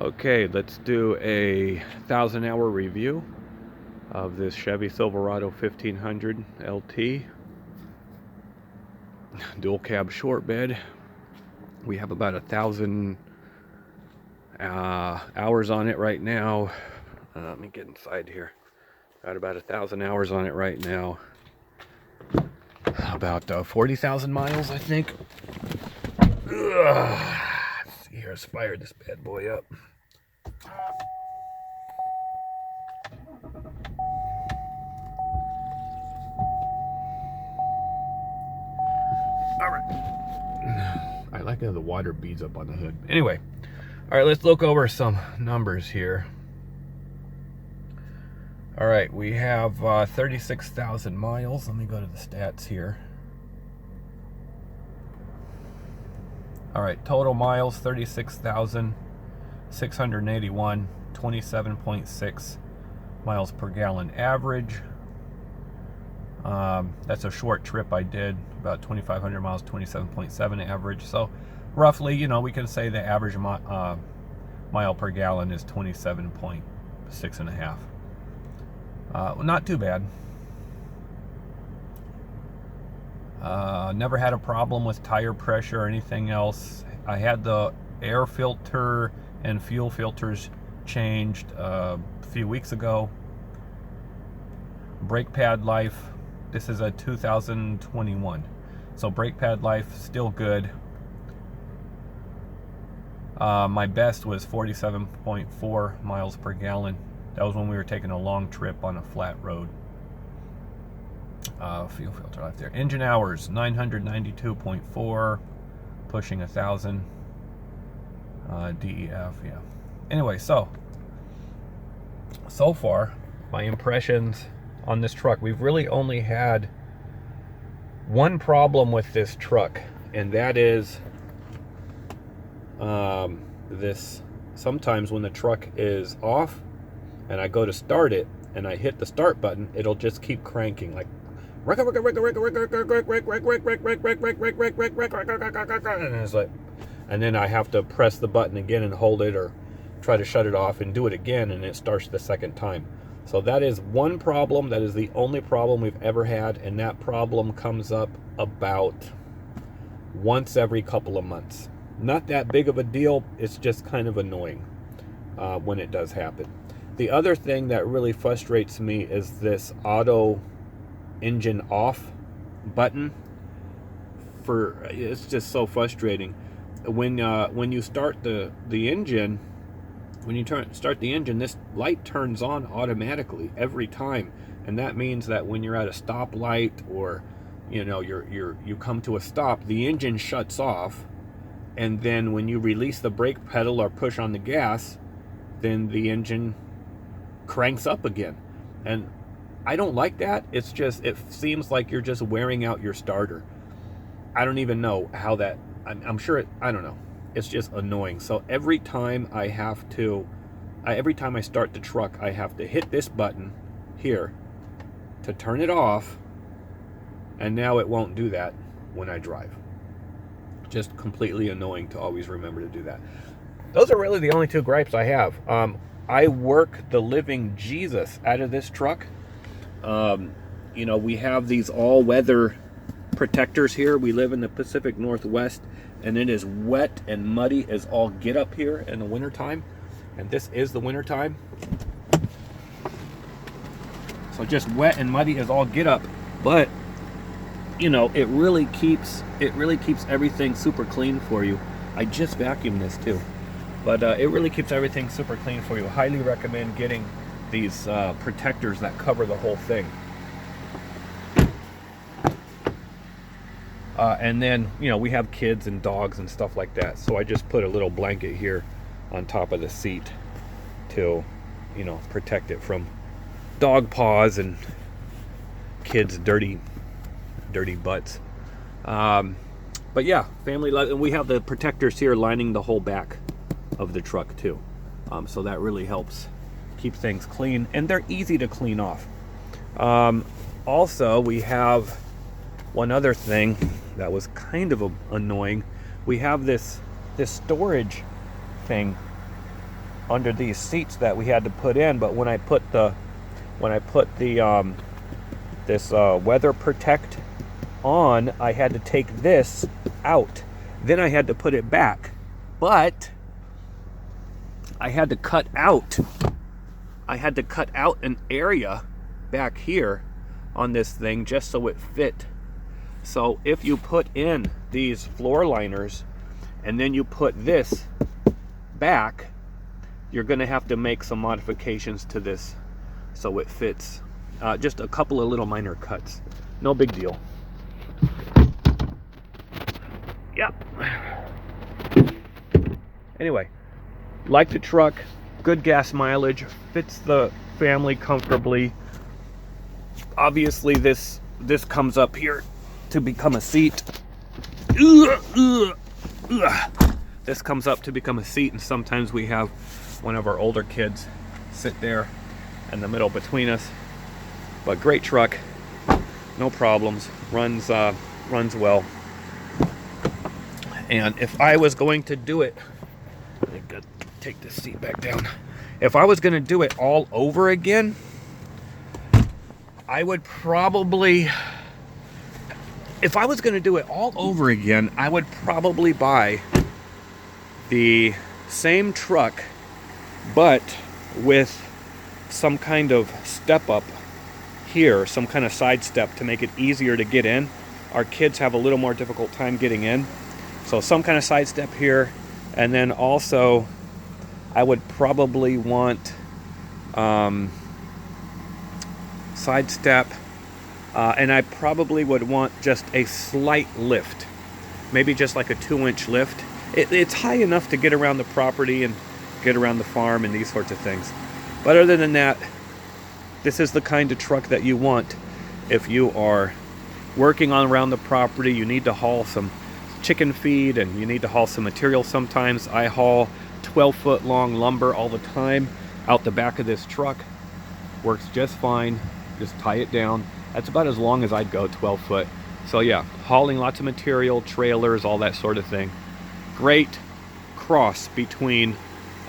Okay, let's do a 1,000-hour review of this Chevy Silverado 1500 LT dual cab short bed. We have about 1,000 hours on it right now. Let me get inside here. Got about 1,000 hours on it right now. About 40,000 miles, I think. Let's see here. Let's fire this bad boy up. All right. I like how the water beads up on the hood. Anyway, all right, let's look over some numbers here. All right, we have 36,000 miles. Let me go to the stats here. All right, total miles 36,681, 27.6 miles per gallon average. That's a short trip I did, about 2,500 miles, 27.7 average. So roughly, you know, we can say the average mile per gallon is 27.6 and a half. Not too bad. Never had a problem with tire pressure or anything else. I had the air filter and fuel filters changed a few weeks ago. Brake pad life, this is a 2021, so brake pad life still good. My best was 47.4 miles per gallon. That was when we were taking a long trip on a flat road. Fuel filter life there. Engine hours 992.4, pushing 1,000. DEF, yeah. Anyway, so far my impressions on this truck, we've really only had one problem with this truck, and that is this sometimes when the truck is off and I go to start it and I hit the start button, it'll just keep cranking like and it's like, and then I have to press the button again and hold it or try to shut it off and do it again, and it starts the second time. So that is one problem. That is the only problem we've ever had, and that problem comes up about once every couple of months. Not that big of a deal. It's just kind of annoying when it does happen. The other thing that really frustrates me is this auto engine off button. It's just so frustrating. When you start the engine, when you start the engine, this light turns on automatically every time, and that means that when you're at a stoplight or you come to a stop, the engine shuts off, and then when you release the brake pedal or push on the gas, then the engine cranks up again. And I don't like that. It's just, it seems like you're just wearing out your starter. I don't even know how that, I'm sure I don't know. It's just annoying. So every time I start the truck, I have to hit this button here to turn it off, and now it won't do that when I drive. Just completely annoying to always remember to do that. Those are really the only two gripes I have. I work the living Jesus out of this truck. We have these all-weather protectors here. We live in the Pacific Northwest, and it is wet and muddy as all get up here in the wintertime. And this is the wintertime. So just wet and muddy as all get up. But, it really keeps everything super clean for you. I just vacuumed this too. But it really keeps everything super clean for you. Highly recommend getting these protectors that cover the whole thing. And then, we have kids and dogs and stuff like that. So I just put a little blanket here on top of the seat to, protect it from dog paws and kids' dirty butts. But yeah, and we have the protectors here lining the whole back of the truck too. So that really helps keep things clean, and they're easy to clean off. Also, we have one other thing that was kind of annoying. We have this storage thing under these seats that we had to put in, but when I put the this weather protect on, I had to take this out. Then I had to put it back, but I had to cut out an area back here on this thing just so it fit. So if you put in these floor liners and then you put this back, you're going to have to make some modifications to this so it fits. Just a couple of little minor cuts. No big deal. Yep. Anyway, like the truck, good gas mileage, fits the family comfortably. Obviously this comes up here to become a seat. This comes up to become a seat, and sometimes we have one of our older kids sit there in the middle between us. But great truck, no problems, runs well. And if I was going to do it, I gotta take this seat back down. If I was going to do it all over again, I would probably buy the same truck, but with some kind of step up here, some kind of side step to make it easier to get in. Our kids have a little more difficult time getting in. So some kind of side step here, and then also I would probably want side step, and I probably would want just a slight lift, maybe just like a 2-inch lift. It's high enough to get around the property and get around the farm and these sorts of things. But other than that, this is the kind of truck that you want if you are working on around the property. You need to haul some chicken feed and you need to haul some material sometimes. I haul 12-foot long lumber all the time out the back of this truck. Works just fine. Just tie it down. That's about as long as I'd go, 12 foot. So yeah, hauling lots of material, trailers, all that sort of thing. Great cross between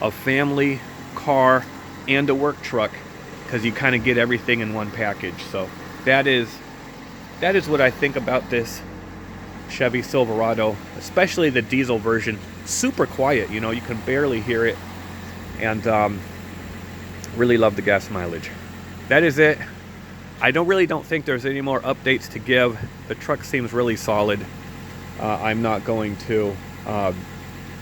a family car and a work truck, because you kind of get everything in one package. So that is what I think about this Chevy Silverado, especially the diesel version. Super quiet, you know, you can barely hear it, and really love the gas mileage. That is it. I really don't think there's any more updates to give. The truck seems really solid. I'm not going to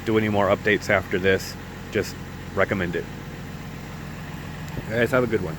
do any more updates after this. Just recommend it. You guys have a good one.